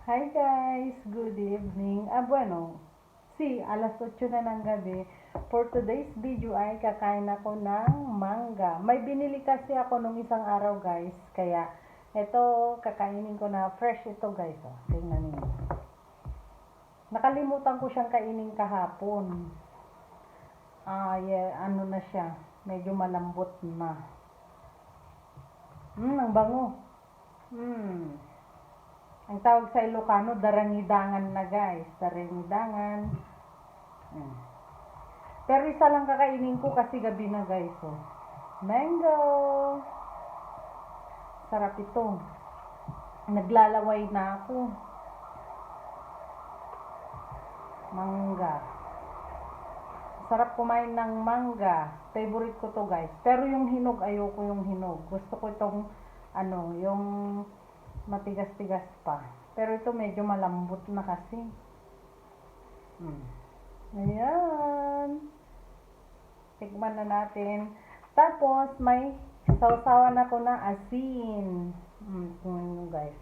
Hi guys! Good evening. Bueno, alas 8 na ng gabi. For today's video ay kakain ako ng mangga. May binili kasi ako nung isang araw guys. Kaya, ito kakainin ko na fresh ito guys. Oh, tingnan niyo. Nakalimutan ko siyang kainin kahapon. Ano na siya. Medyo malambot na. Ang bango. Ang tawag sa Ilocano, darangidangan na guys. Darangidangan. Pero isa lang kakainin ko kasi gabi na guys. Oh. Mango! Sarap ito. Naglalaway na ako. Mangga. Sarap kumain ng mangga. Favorite ko to guys. Pero yung hinog, ayoko yung hinog. Gusto ko itong, yung matigas-tigas pa. Pero ito medyo malambot na kasi. Ayan. Tikman na natin. Tapos, may sausawan ako na asin. Tingnan nyo guys.